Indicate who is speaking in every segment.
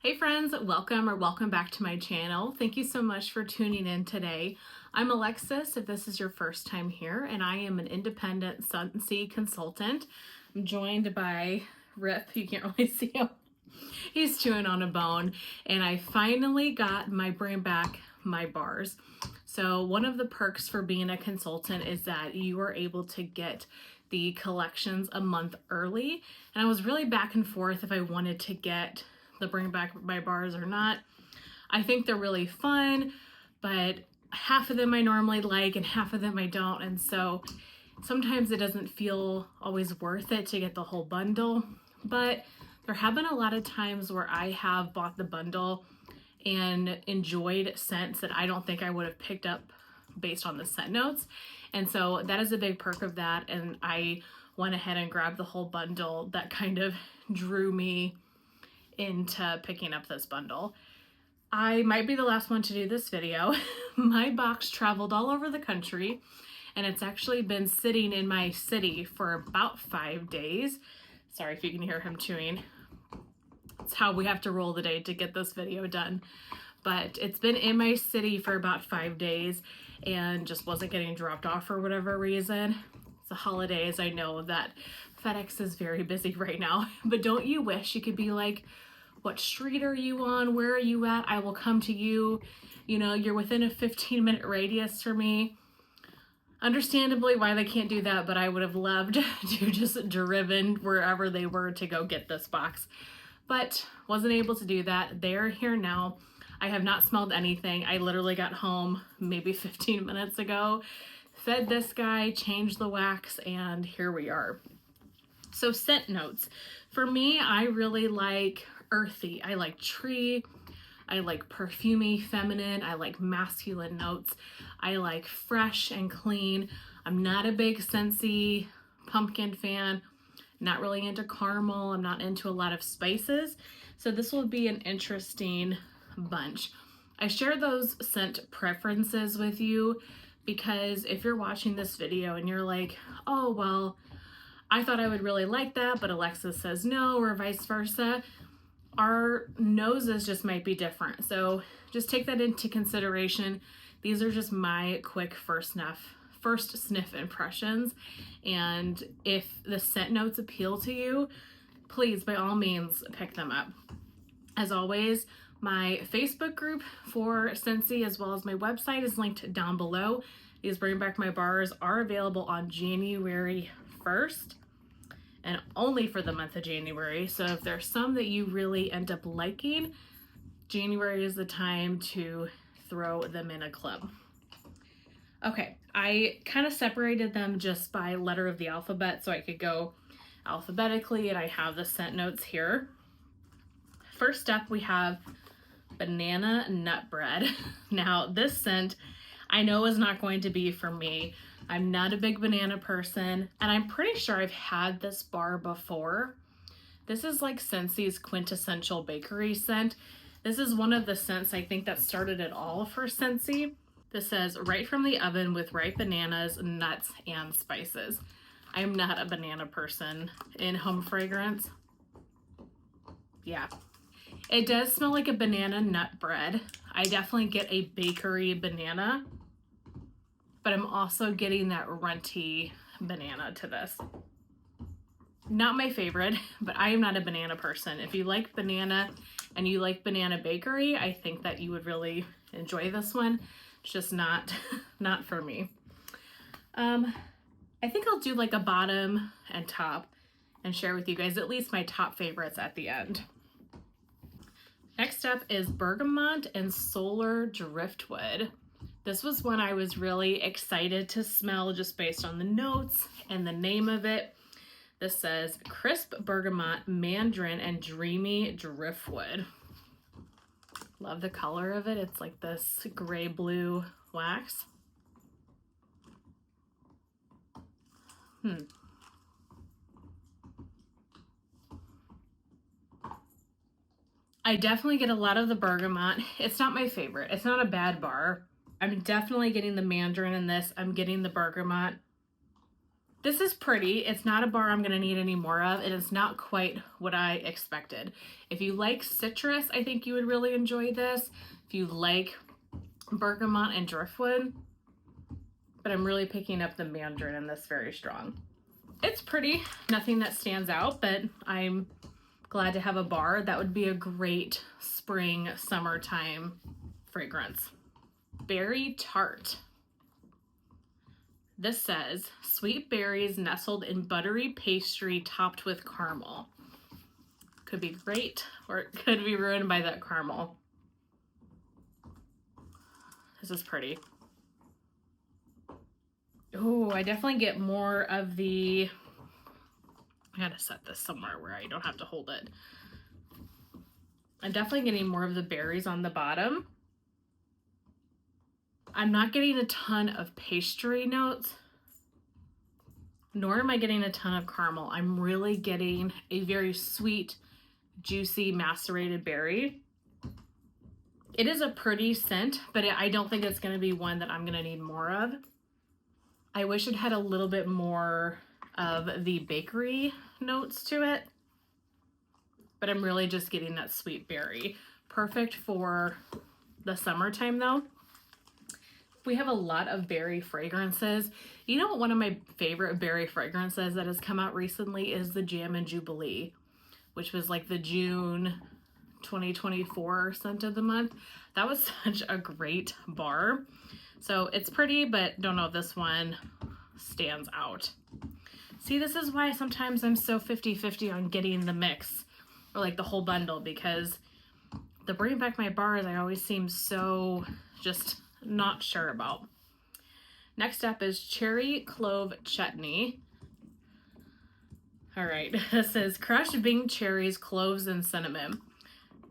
Speaker 1: Hey friends, welcome back to my channel. Thank you so much for tuning in today. I'm Alexis, if this is your first time here, and I am an independent Scentsy consultant. I'm joined by Rip, you can't really see him. He's chewing on a bone, and I finally got my bring back my bars. So one of the perks for being a consultant is that you are able to get the collections a month early, and I was really back and forth if I wanted to get the bring back my bars or not. I think they're really fun, but half of them I normally like and half of them I don't, and so sometimes it doesn't feel always worth it to get the whole bundle. But there have been a lot of times where I have bought the bundle and enjoyed scents that I don't think I would have picked up based on the scent notes, and so that is a big perk of that, and I went ahead and grabbed the whole bundle. That kind of drew me into picking up this bundle. I might be the last one to do this video. My box traveled all over the country, and it's actually been sitting in my city for about 5 days. Sorry if you can hear him chewing. It's how we have to roll the day to get this video done. But it's been in my city for about 5 days and just wasn't getting dropped off for whatever reason. It's the holidays. I know that FedEx is very busy right now, but don't you wish you could be like, what street are you on? Where are you at? I will come to you. You know, you're within a 15-minute radius for me. Understandably why they can't do that, but I would have loved to just driven wherever they were to go get this box. But wasn't able to do that. They're here now. I have not smelled anything. I literally got home maybe 15 minutes ago, fed this guy, changed the wax, and here we are. So scent notes. For me, I really like earthy. I like tree. I like perfumey, feminine. I like masculine notes. I like fresh and clean. I'm not a big Scentsy pumpkin fan. Not really into caramel. I'm not into a lot of spices. So this will be an interesting bunch. I share those scent preferences with you because if you're watching this video and you're like, oh, well, I thought I would really like that, but Alexis says no, or vice versa, our noses just might be different. So just take that into consideration. These are just my quick first sniff impressions. And if the scent notes appeal to you, please, by all means, pick them up. As always, my Facebook group for Scentsy as well as my website is linked down below. These Bring Back My Bars are available on January 1st. And only for the month of January. So if there's some that you really end up liking, January is the time to throw them in a club. Okay, I kind of separated them just by letter of the alphabet so I could go alphabetically, and I have the scent notes here. First up, we have banana nut bread. Now, this scent I know is not going to be for me. I'm not a big banana person, and I'm pretty sure I've had this bar before. This is like Scentsy's quintessential bakery scent. This is one of the scents I think that started it all for Scentsy. This says, right from the oven with ripe bananas, nuts, and spices. I am not a banana person in home fragrance. Yeah. It does smell like a banana nut bread. I definitely get a bakery banana, but I'm also getting that runty banana to this. Not my favorite, but I am not a banana person. If you like banana and you like banana bakery, I think that you would really enjoy this one. It's just not for me. I think I'll do like a bottom and top and share with you guys at least my top favorites at the end. Next up is Bergamot and Solar Driftwood. This was one I was really excited to smell just based on the notes and the name of it. This says crisp bergamot, mandarin, and dreamy driftwood. Love the color of it. It's like this gray blue wax. I definitely get a lot of the bergamot. It's not my favorite. It's not a bad bar. I'm definitely getting the mandarin in this. I'm getting the bergamot. This is pretty. It's not a bar I'm going to need any more of, and it's not quite what I expected. If you like citrus, I think you would really enjoy this. If you like bergamot and driftwood, but I'm really picking up the mandarin in this very strong. It's pretty, nothing that stands out, but I'm glad to have a bar. That would be a great spring, summertime fragrance. Berry Tart. This says, sweet berries nestled in buttery pastry topped with caramel. Could be great, or it could be ruined by that caramel. This is pretty. Oh, I definitely get more of the, I gotta set this somewhere where I don't have to hold it. I'm definitely getting more of the berries on the bottom. I'm not getting a ton of pastry notes, nor am I getting a ton of caramel. I'm really getting a very sweet, juicy, macerated berry. It is a pretty scent, but I don't think it's going to be one that I'm going to need more of. I wish it had a little bit more of the bakery notes to it, but I'm really just getting that sweet berry. Perfect for the summertime though. We have a lot of berry fragrances. You know what, one of my favorite berry fragrances that has come out recently is the Jam and Jubilee, which was like the June 2024 scent of the month. That was such a great bar. So it's pretty, but don't know if this one stands out. See, this is why sometimes I'm so 50-50 on getting the mix or like the whole bundle, because the Bring Back My Bars I always seem so just not sure about. Next up is Cherry Clove Chutney. All right, this is crushed Bing cherries, cloves, and cinnamon.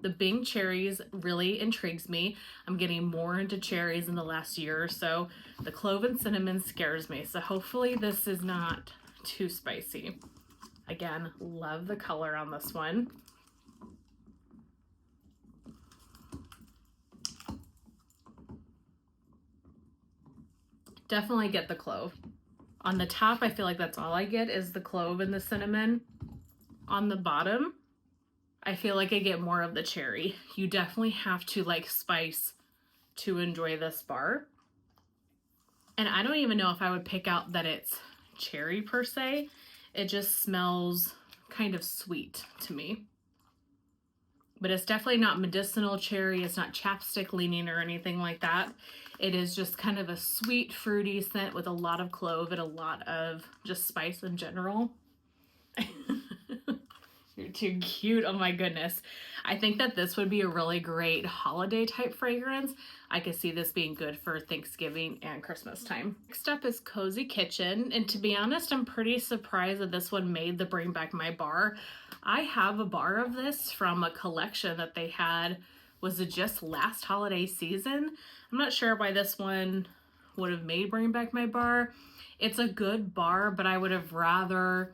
Speaker 1: The Bing cherries really intrigues me. I'm getting more into cherries in the last year or so. The clove and cinnamon scares me, so hopefully this is not too spicy. Again, love the color on this one. Definitely get the clove. On the top, I feel like that's all I get is the clove and the cinnamon. On the bottom, I feel like I get more of the cherry. You definitely have to like spice to enjoy this bar. And I don't even know if I would pick out that it's cherry per se. It just smells kind of sweet to me. But it's definitely not medicinal cherry. It's not chapstick leaning or anything like that. It is just kind of a sweet, fruity scent with a lot of clove and a lot of just spice in general. You're too cute. Oh my goodness. I think that this would be a really great holiday type fragrance. I could see this being good for Thanksgiving and Christmas time. Next up is Cozy Kitchen. And to be honest, I'm pretty surprised that this one made the Bring Back My Bar. I have a bar of this from a collection that they had. Was it just last holiday season? I'm not sure why this one would have made Bring Back My Bar. It's a good bar, but I would have rather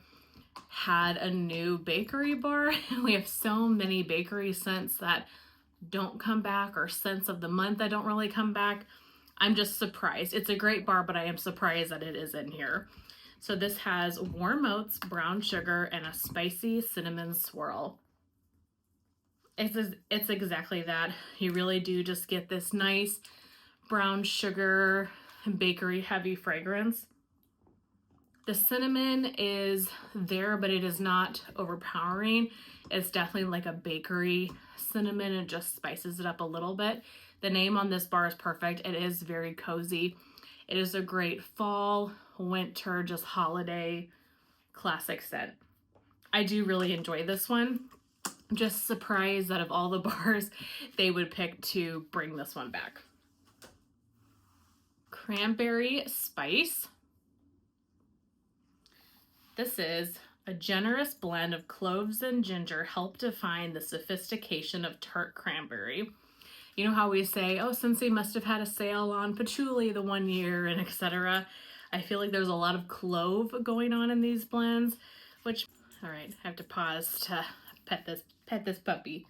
Speaker 1: had a new bakery bar. We have so many bakery scents that don't come back, or scents of the month that don't really come back. I'm just surprised. It's a great bar, but I am surprised that it is in here. So this has warm oats, brown sugar, and a spicy cinnamon swirl. It's exactly that. You really do just get this nice brown sugar bakery heavy fragrance. The cinnamon is there, but it is not overpowering. It's definitely like a bakery cinnamon. It just spices it up a little bit. The name on this bar is perfect. It is very cozy. It is a great fall, winter, just holiday classic scent. I do really enjoy this one. I'm just surprised that of all the bars, they would pick to bring this one back. Cranberry Spice. This is a generous blend of cloves and ginger help define the sophistication of tart cranberry. You know how we say, oh, Scentsy must have had a sale on patchouli the one year and etc. I feel like there's a lot of clove going on in these blends, which, all right, I have to pause to pet this puppy.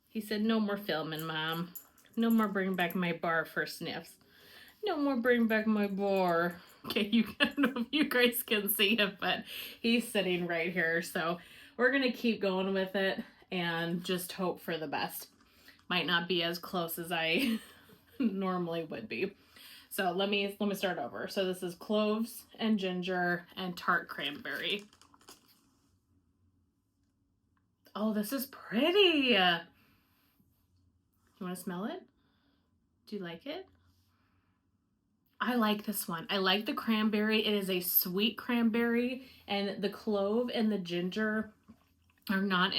Speaker 1: He said, no more filming, Mom. No more Bring Back My Bar for sniffs. No more Bring Back My Bar. Okay, I don't know if you guys can see it, but he's sitting right here. So we're going to keep going with it and just hope for the best. Might not be as close as I normally would be. So let me start over. So this is cloves and ginger and tart cranberry. Oh, this is pretty. You want to smell it? Do you like it? I like this one. I like the cranberry. It is a sweet cranberry, and the clove and the ginger are not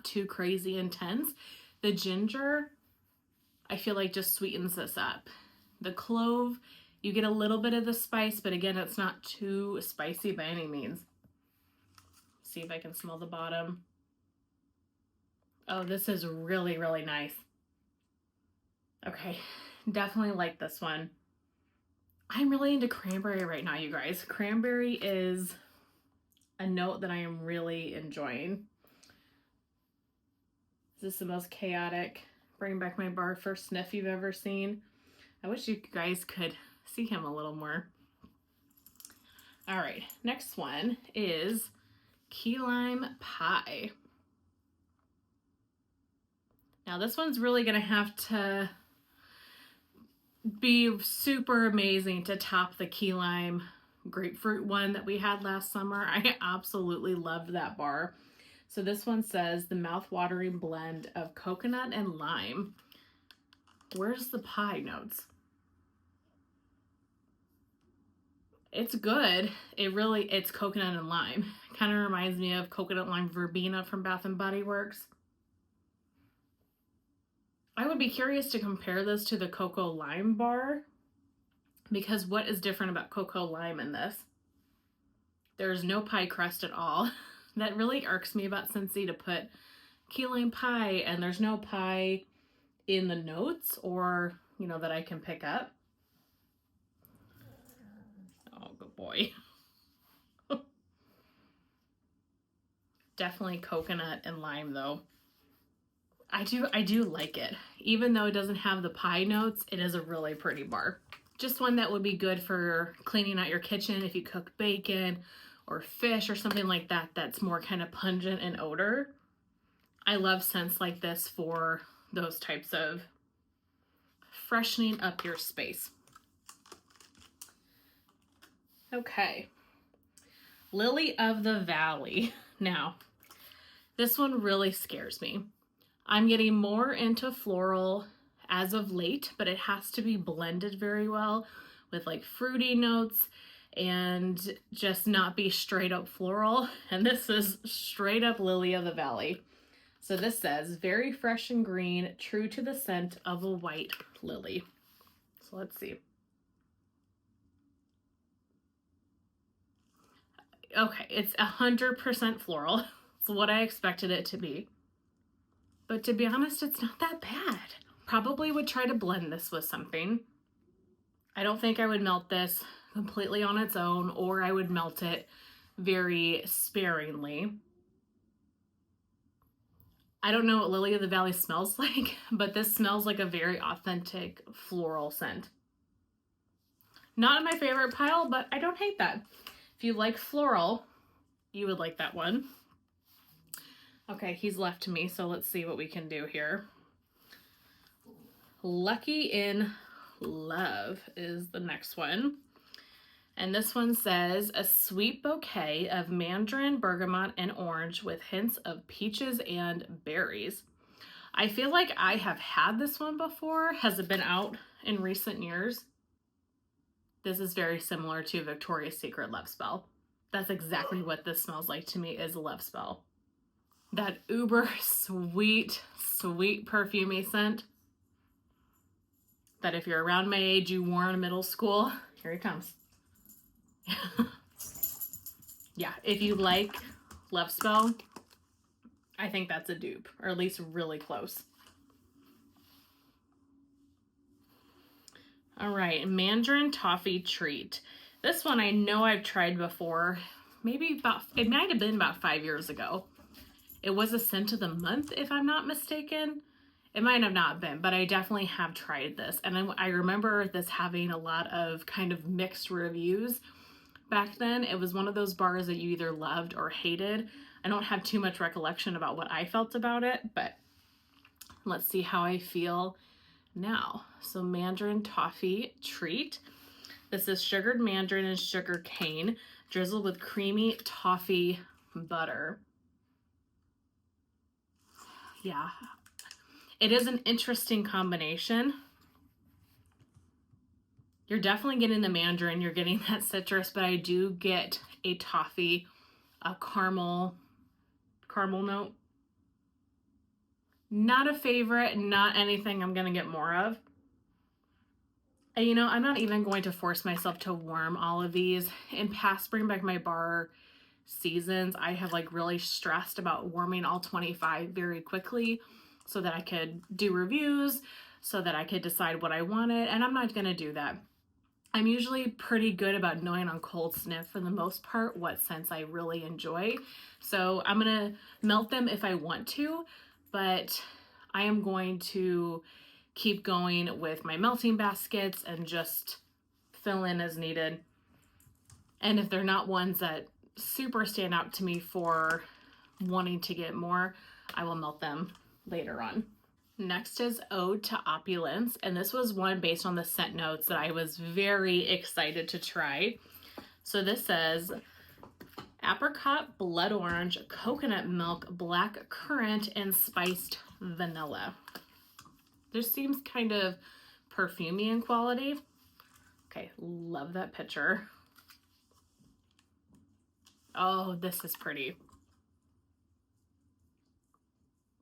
Speaker 1: too crazy intense. The ginger, I feel like, just sweetens this up. The clove, you get a little bit of the spice, but again, it's not too spicy by any means. See if I can smell the bottom. Oh, this is really, really nice. Okay, definitely like this one. I'm really into cranberry right now, you guys. Cranberry is a note that I am really enjoying. Is this the most chaotic bring back my bar for sniff you've ever seen? I wish you guys could see him a little more. All right, next one is key lime pie. Now this one's really gonna have to be super amazing to top the key lime grapefruit one that we had last summer. I absolutely loved that bar. So this one says the mouth-watering blend of coconut and lime. Where's the pie notes? It's good. It's coconut and lime. Kind of reminds me of coconut lime verbena from Bath and Body Works. I would be curious to compare this to the cocoa lime bar, because what is different about cocoa lime in this? There's no pie crust at all. That really irks me about Scentsy, to put key lime pie and there's no pie in the notes, or, you know, that I can pick up. Oh, good boy. Definitely coconut and lime though. I do like it. Even though it doesn't have the pie notes, it is a really pretty bar. Just one that would be good for cleaning out your kitchen if you cook bacon or fish or something like that that's more kind of pungent in odor. I love scents like this for those types of freshening up your space. Okay. Lily of the Valley. Now, this one really scares me. I'm getting more into floral as of late, but it has to be blended very well with like fruity notes and just not be straight up floral. And this is straight up Lily of the Valley. So this says, very fresh and green, true to the scent of a white lily. So let's see. Okay, it's 100% floral. It's what I expected it to be. But to be honest, it's not that bad. Probably would try to blend this with something. I don't think I would melt this completely on its own, or I would melt it very sparingly. I don't know what Lily of the Valley smells like, but this smells like a very authentic floral scent. Not in my favorite pile, but I don't hate that. If you like floral, you would like that one. Okay, he's left to me, so let's see what we can do here. Lucky in Love is the next one. And this one says, a sweet bouquet of mandarin, bergamot, and orange with hints of peaches and berries. I feel like I have had this one before. Has it been out in recent years? This is very similar to Victoria's Secret Love Spell. That's exactly what this smells like to me, is a love spell. That uber sweet, sweet perfumey scent that if you're around my age, you wore in middle school. Here he comes. Yeah, if you like Love Spell, I think that's a dupe, or at least really close. All right, Mandarin Toffee Treat. This one I know I've tried before. It might have been about 5 years ago. It was a scent of the month, if I'm not mistaken. It might have not been, but I definitely have tried this. And I remember this having a lot of kind of mixed reviews back then. It was one of those bars that you either loved or hated. I don't have too much recollection about what I felt about it, but let's see how I feel now. So Mandarin Toffee Treat. This is sugared mandarin and sugar cane drizzled with creamy toffee butter. Yeah, it is an interesting combination. You're definitely getting the mandarin, you're getting that citrus, but I do get a toffee, a caramel note. Not a favorite, not anything I'm gonna get more of. And you know, I'm not even going to force myself to warm all of these. In past Bring Back My Bar seasons, I have like really stressed about warming all 25 very quickly so that I could do reviews, so that I could decide what I wanted, and I'm not gonna do that. I'm usually pretty good about knowing on cold sniff for the most part what scents I really enjoy. So I'm gonna melt them if I want to, but I am going to keep going with my melting baskets and just fill in as needed. And if they're not ones that super stand out to me for wanting to get more, I will melt them later on. Next is Ode to Opulence, and this was one based on the scent notes that I was very excited to try. So this says apricot, blood orange, coconut milk, black currant, and spiced vanilla. This seems kind of perfumey in quality. Okay, love that picture. Oh, this is pretty.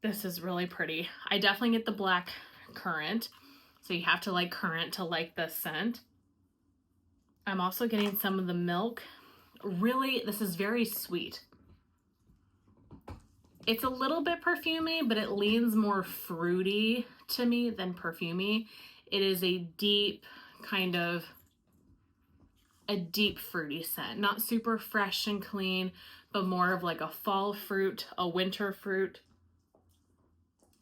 Speaker 1: This is really pretty. I definitely get the black currant. So you have to like currant to like this scent. I'm also getting some of the milk. Really, this is very sweet. It's a little bit perfumey, but it leans more fruity to me than perfumey. It is a deep kind of a deep fruity scent. Not super fresh and clean, but more of like a fall fruit, a winter fruit.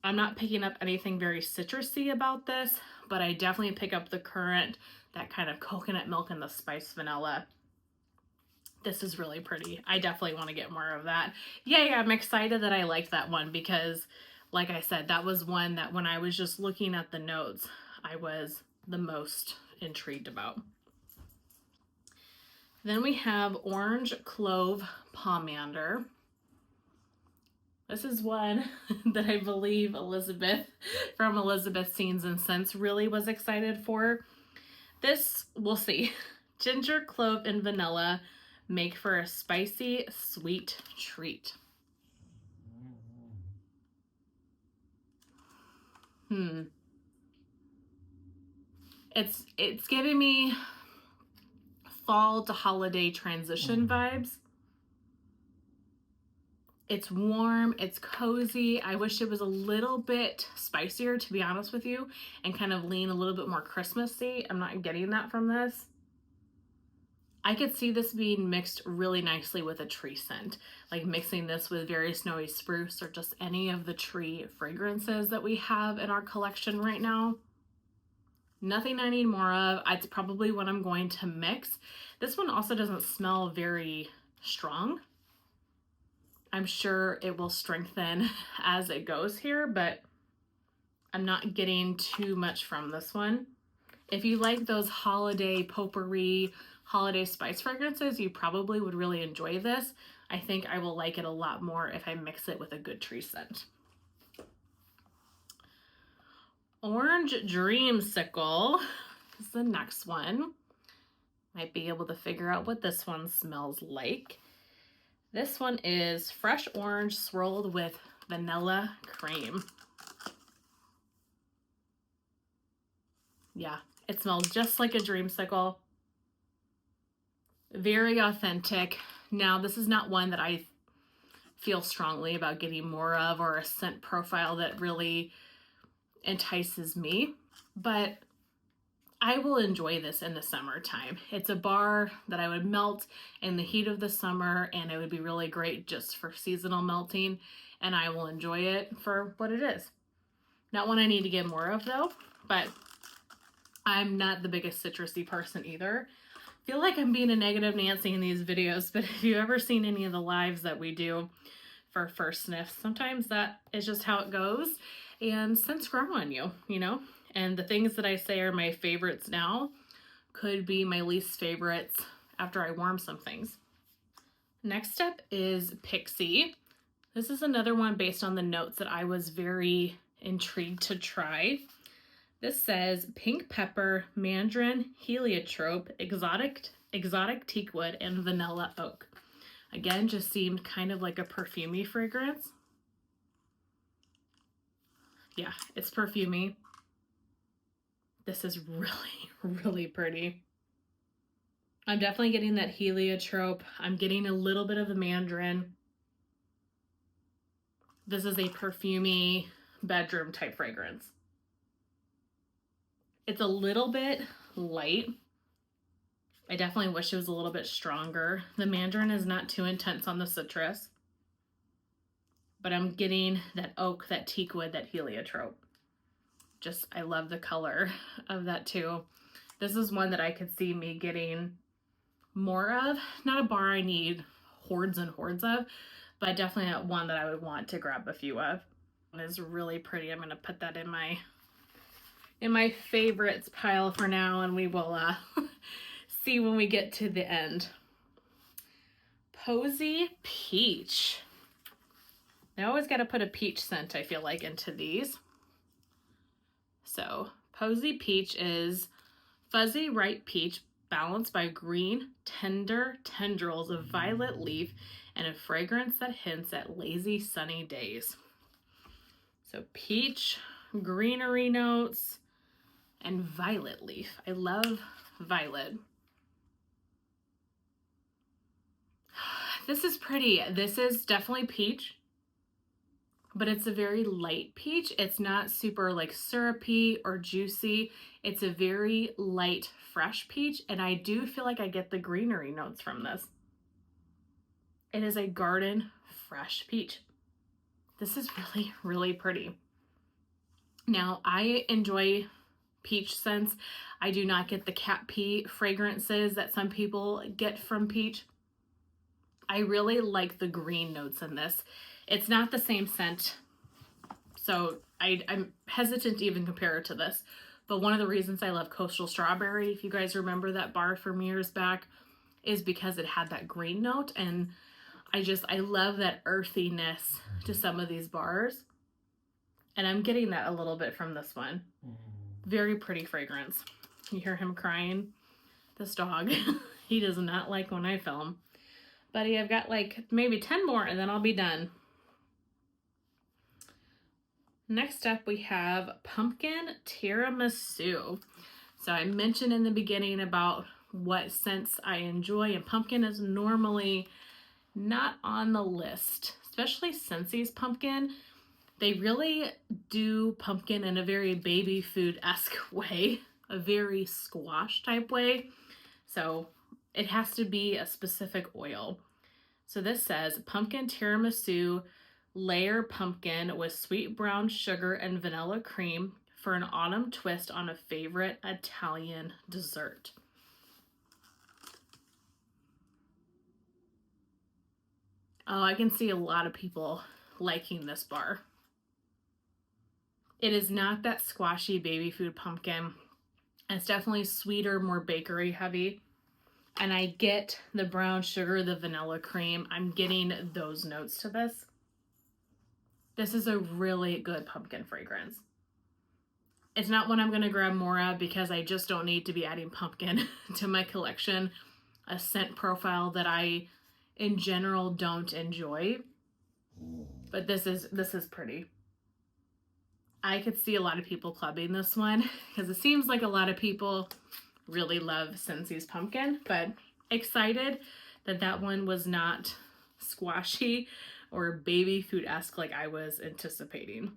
Speaker 1: I'm not picking up anything very citrusy about this, but I definitely pick up the currant, that kind of coconut milk, and the spiced vanilla. This is really pretty. I definitely want to get more of that. Yay, I'm excited that I liked that one because, like I said, that was one that when I was just looking at the notes, I was the most intrigued about. Then we have Orange Clove Pomander. This is one that I believe Elizabeth from Elizabeth Scenes and Scents really was excited for. This, we'll see. Ginger, clove, and vanilla make for a spicy, sweet treat. It's giving me fall to holiday transition vibes. It's warm, it's cozy. I wish it was a little bit spicier, to be honest with you, and kind of lean a little bit more Christmassy. I'm not getting that from this. I could see this being mixed really nicely with a tree scent, like mixing this with very snowy spruce or just any of the tree fragrances that we have in our collection right now. Nothing I need more of. It's probably what I'm going to mix. This one also doesn't smell very strong. I'm sure it will strengthen as it goes here, but I'm not getting too much from this one. If you like those holiday potpourri, holiday spice fragrances, you probably would really enjoy this. I think I will like it a lot more if I mix it with a good tree scent. Orange Dreamsicle is the next one. Might be able to figure out what this one smells like. This one is fresh orange swirled with vanilla cream. Yeah, it smells just like a dreamsicle. Very authentic. Now, this is not one that I feel strongly about getting more of or a scent profile that really entices me, but I will enjoy this in the summertime. It's a bar that I would melt in the heat of the summer, and it would be really great just for seasonal melting, and I will enjoy it for what it is. Not one I need to get more of though, but I'm not the biggest citrusy person either. I feel like I'm being a negative Nancy in these videos, but if you've ever seen any of the lives that we do for first sniffs, sometimes that is just how it goes, and scents grow on you, you know? And the things that I say are my favorites now could be my least favorites after I warm some things. Next up is Pixie. This is another one based on the notes that I was very intrigued to try. This says pink pepper, mandarin, heliotrope, exotic teakwood, and vanilla oak. Again, just seemed kind of like a perfumey fragrance. Yeah, it's perfumey. This is really, really pretty. I'm definitely getting that heliotrope. I'm getting a little bit of the mandarin. This is a perfumey bedroom type fragrance. It's a little bit light. I definitely wish it was a little bit stronger. The mandarin is not too intense on the citrus, but I'm getting that oak, that teakwood, that heliotrope. Just, I love the color of that too. This is one that I could see me getting more of. Not a bar I need hordes and hordes of, but definitely one that I would want to grab a few of. It is really pretty. I'm gonna put that in my favorites pile for now, and we will see when we get to the end. Posy Peach. I always got to put a peach scent, I feel like, into these. So Posy Peach is fuzzy ripe peach balanced by green tender tendrils of violet leaf and a fragrance that hints at lazy sunny days. So peach, greenery notes, and violet leaf. I love violet. This is pretty. This is definitely peach, but it's a very light peach. It's not super like syrupy or juicy. It's a very light, fresh peach, and I do feel like I get the greenery notes from this. It is a garden fresh peach. This is really, really pretty. Now, I enjoy peach scents. I do not get the cat pee fragrances that some people get from peach. I really like the green notes in this. It's not the same scent, so I'm hesitant to even compare it to this. But one of the reasons I love Coastal Strawberry, if you guys remember that bar from years back, is because it had that green note, and I love that earthiness to some of these bars. And I'm getting that a little bit from this one. Very pretty fragrance. You hear him crying? This dog. He does not like when I film. Buddy, I've got like maybe 10 more and then I'll be done. Next up we have Pumpkin Tiramisu. So I mentioned in the beginning about what scents I enjoy, and pumpkin is normally not on the list, especially Scentsy's pumpkin. They really do pumpkin in a very baby food-esque way, a very squash type way. So it has to be a specific oil. So this says pumpkin tiramisu, layer pumpkin with sweet brown sugar and vanilla cream for an autumn twist on a favorite Italian dessert. Oh, I can see a lot of people liking this bar. It is not that squashy baby food pumpkin. It's definitely sweeter, more bakery heavy. And I get the brown sugar, the vanilla cream. I'm getting those notes to this. This is a really good pumpkin fragrance. It's not one I'm going to grab more of because I just don't need to be adding pumpkin to my collection. A scent profile that I, in general, don't enjoy. But this is pretty. I could see a lot of people clubbing this one because it seems like a lot of people really love Scentsy's pumpkin, but excited that that one was not squashy or baby food-esque like I was anticipating.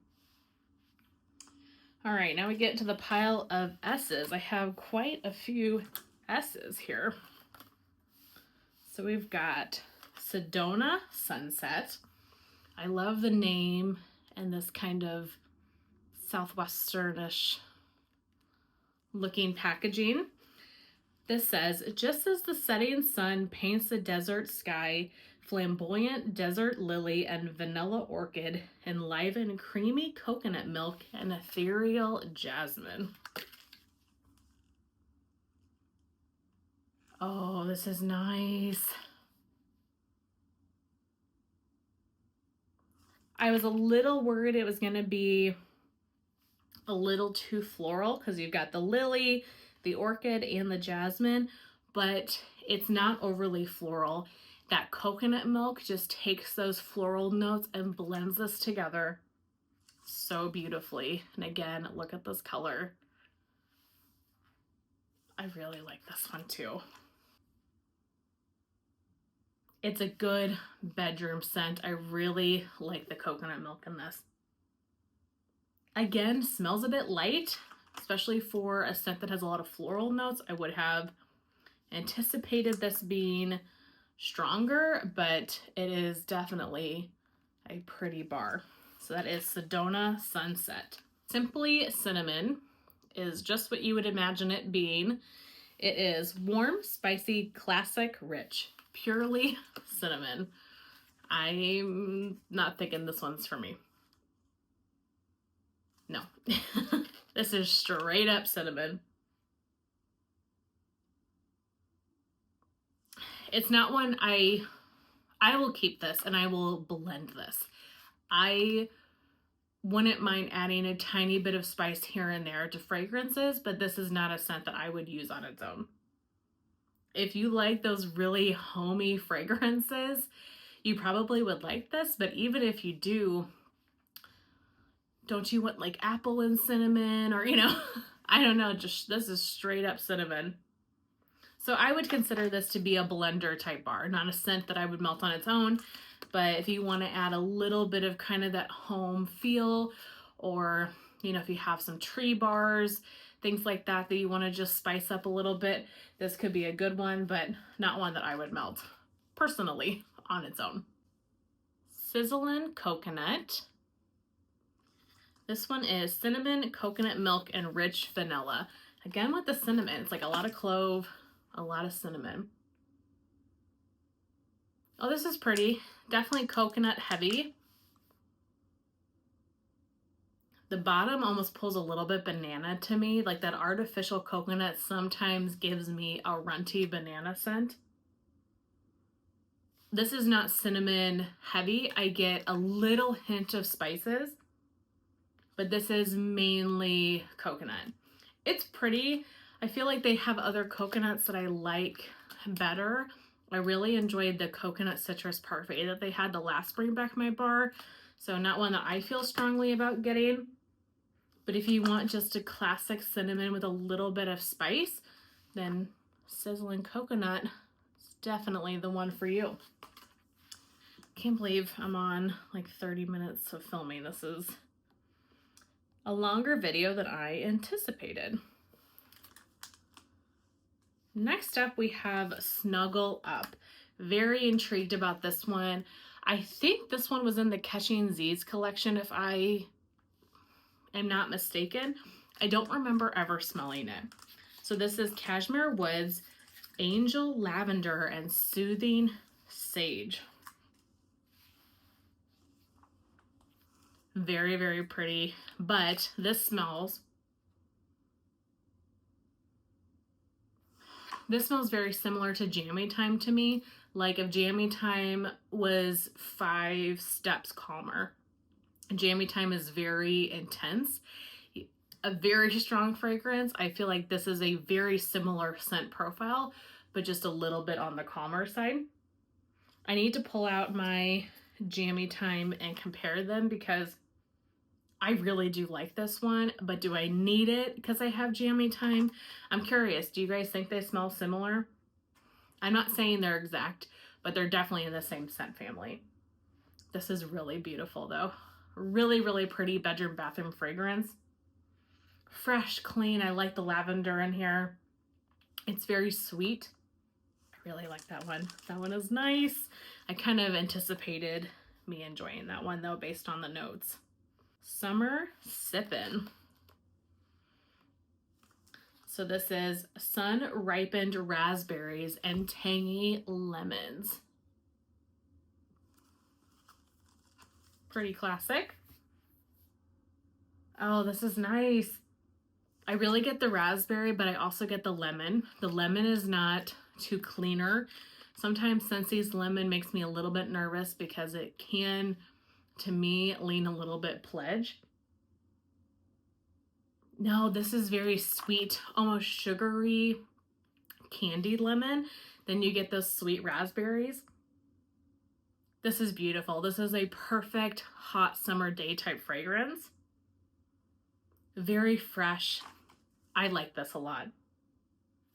Speaker 1: All right, now we get to the pile of S's. I have quite a few S's here. So we've got Sedona Sunset. I love the name and this kind of southwesternish looking packaging. This says, just as the setting sun paints the desert sky, flamboyant desert lily and vanilla orchid enliven creamy coconut milk and ethereal jasmine. Oh, this is nice. I was a little worried it was going to be a little too floral because you've got the lily, the orchid, and the jasmine, but it's not overly floral. That coconut milk just takes those floral notes and blends this together so beautifully. And again, look at this color. I really like this one too. It's a good bedroom scent. I really like the coconut milk in this. Again, smells a bit light, especially for a scent that has a lot of floral notes. I would have anticipated this being stronger, but it is definitely a pretty bar. So that is Sedona Sunset. Simply Cinnamon is just what you would imagine it being. It is warm, spicy, classic, rich, purely cinnamon. I'm not thinking this one's for me. No. This is straight up cinnamon. It's not one I will keep this and I will blend this. I wouldn't mind adding a tiny bit of spice here and there to fragrances, but this is not a scent that I would use on its own. If you like those really homey fragrances, you probably would like this, but even if you do, don't you want like apple and cinnamon or, you know, I don't know, just this is straight up cinnamon. So I would consider this to be a blender type bar, not a scent that I would melt on its own, but if you want to add a little bit of kind of that home feel, or, you know, if you have some tree bars, things like that, that you want to just spice up a little bit, this could be a good one, but not one that I would melt personally on its own. Sizzlin Coconut. This one is cinnamon, coconut milk, and rich vanilla. Again, with the cinnamon, it's like a lot of clove, a lot of cinnamon. Oh, this is pretty. Definitely coconut heavy. The bottom almost pulls a little bit banana to me. Like that artificial coconut sometimes gives me a runty banana scent. This is not cinnamon heavy. I get a little hint of spices, but this is mainly coconut. It's pretty. I feel like they have other coconuts that I like better. I really enjoyed the coconut citrus parfait that they had the last bring back my bar. So not one that I feel strongly about getting. But if you want just a classic cinnamon with a little bit of spice, then Sizzlin Coconut is definitely the one for you. Can't believe I'm on like 30 minutes of filming. This is a longer video than I anticipated. Next up, we have Snuggle Up. Very intrigued about this one. I think this one was in the Catching Z's collection, if I am not mistaken. I don't remember ever smelling it. So this is Cashmere Woods, Angel Lavender, and Soothing Sage. Very, very pretty, but this smells very similar to Jammy Time to me. Like if Jammy Time was 5 steps calmer. Jammy Time is very intense, a very strong fragrance. I feel like this is a very similar scent profile, but just a little bit on the calmer side. I need to pull out my Jammy Time and compare them because I really do like this one, but do I need it because I have Jammy Time? I'm curious, do you guys think they smell similar? I'm not saying they're exact, but they're definitely in the same scent family. This is really beautiful though. Really, really pretty bedroom bathroom fragrance. Fresh, clean. I like the lavender in here. It's very sweet. I really like that one. That one is nice. I kind of anticipated me enjoying that one though based on the notes. Summer Sippin'. So this is sun-ripened raspberries and tangy lemons. Pretty classic. Oh, this is nice. I really get the raspberry, but I also get the lemon. The lemon is not too cleaner. Sometimes Scentsy's lemon makes me a little bit nervous because it can, to me, lean a little bit pledge. No, this is very sweet, almost sugary candied lemon. Then you get those sweet raspberries. This is beautiful. This is a perfect hot summer day type fragrance. Very fresh. I like this a lot.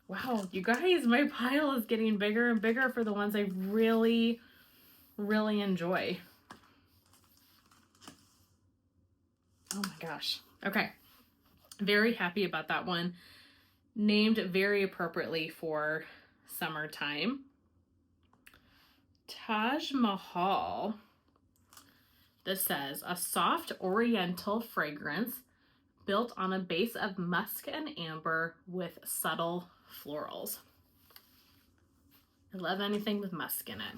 Speaker 1: Wow, you guys, my pile is getting bigger and bigger for the ones I really, really enjoy. Oh my gosh. Okay. Very happy about that one. Named very appropriately for summertime. Taj Mahal. This says, a soft oriental fragrance built on a base of musk and amber with subtle florals. I love anything with musk in it.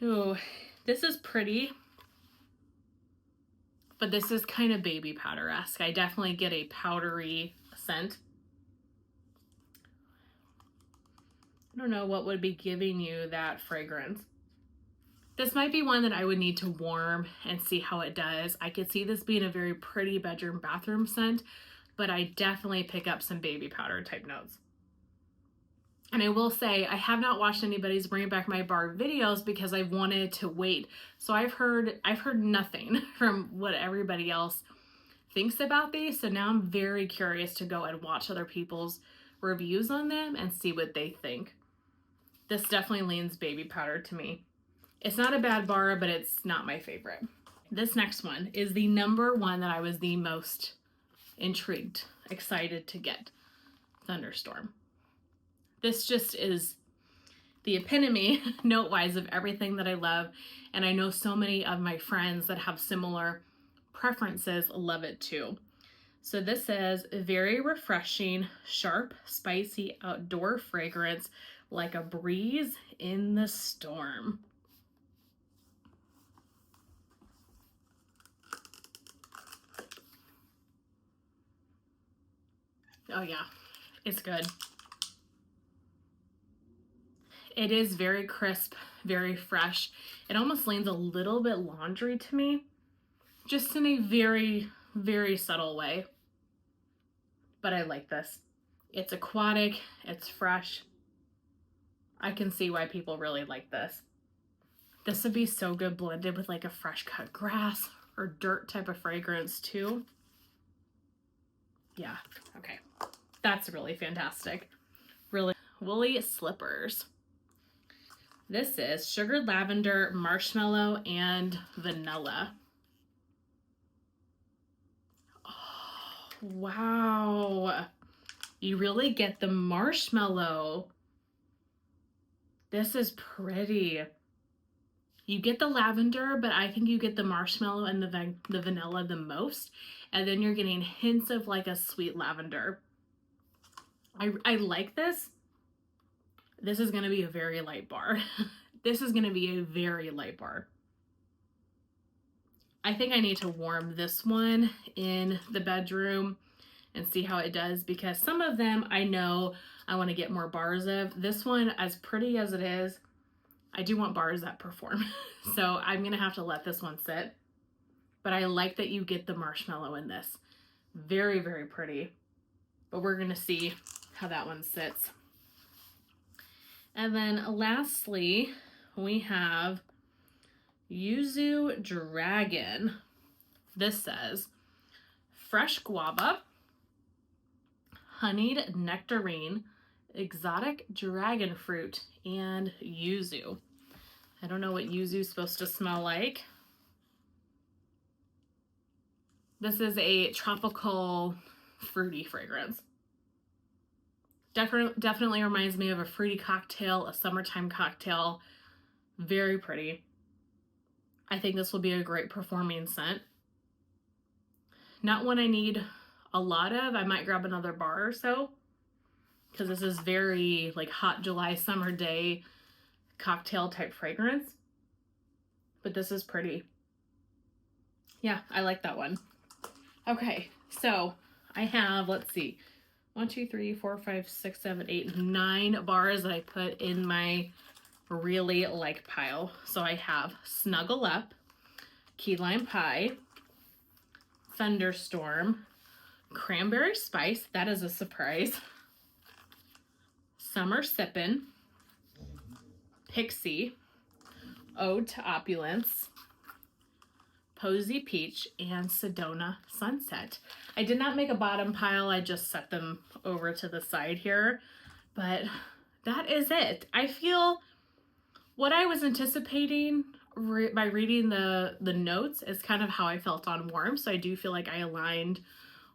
Speaker 1: Ooh, this is pretty, but this is kind of baby powder-esque. I definitely get a powdery scent. I don't know what would be giving you that fragrance. This might be one that I would need to warm and see how it does. I could see this being a very pretty bedroom bathroom scent, but I definitely pick up some baby powder type notes. And I will say, I have not watched anybody's Bring Back My Bar videos because I wanted to wait. So I've heard nothing from what everybody else thinks about these. So now I'm very curious to go and watch other people's reviews on them and see what they think. This definitely leans baby powder to me. It's not a bad bar, but it's not my favorite. This next one is the number one that I was the most intrigued, excited to get. Thunderstorm. This just is the epitome, note-wise, of everything that I love. And I know so many of my friends that have similar preferences love it too. So this is a very refreshing, sharp, spicy outdoor fragrance like a breeze in the storm. Oh yeah, it's good. It is very crisp, very fresh. It almost leans a little bit laundry to me, just in a very, very subtle way. But I like this. It's aquatic, it's fresh. I can see why people really like this. This would be so good blended with like a fresh cut grass or dirt type of fragrance too. Yeah, okay. That's really fantastic. Really woolly slippers. This is sugared lavender, marshmallow, and vanilla. Oh, wow. You really get the marshmallow. This is pretty. You get the lavender, but I think you get the marshmallow and the vanilla the most. And then you're getting hints of like a sweet lavender. I like this. This is going to be a very light bar. This is going to be a very light bar. I think I need to warm this one in the bedroom and see how it does, because some of them I know I want to get more bars of. This one, as pretty as it is, I do want bars that perform. So I'm going to have to let this one sit. But I like that you get the marshmallow in this. Very, very pretty. But we're going to see how that one sits. And then lastly, we have Yuzu Dragon. This says, fresh guava, honeyed nectarine, exotic dragon fruit, and yuzu. I don't know what yuzu is supposed to smell like. This is a tropical fruity fragrance. Definitely reminds me of a fruity cocktail, a summertime cocktail. Very pretty. I think this will be a great performing scent. Not one I need a lot of. I might grab another bar or so, because this is very like hot July summer day cocktail type fragrance. But this is pretty. Yeah, I like that one. Okay, so I have, let's see, 1, 2, 3, 4, 5, 6, 7, 8, 9 bars that I put in my really like pile. So I have Snuggle Up, Key Lime Pie, Thunderstorm, Cranberry Spice, that is a surprise, Summer Sippin, Pixie, Ode to Opulence, Posy Peach, and Sedona Sunset. I did not make a bottom pile, I just set them over to the side here, but that is it. I feel what I was anticipating by reading the notes is kind of how I felt on Warm, so I do feel like I aligned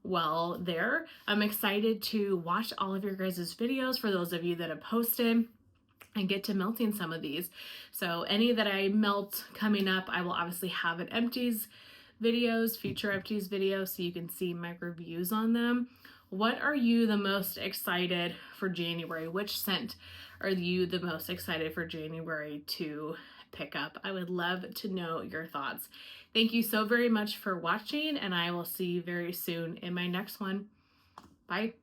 Speaker 1: well there. I'm excited to watch all of your guys' videos for those of you that have posted and get to melting some of these. So any that I melt coming up, I will obviously have an empties videos, future empties videos, so you can see my reviews on them. What are you the most excited for January? Which scent are you the most excited for January to pick up? I would love to know your thoughts. Thank you so very much for watching, and I will see you very soon in my next one. Bye.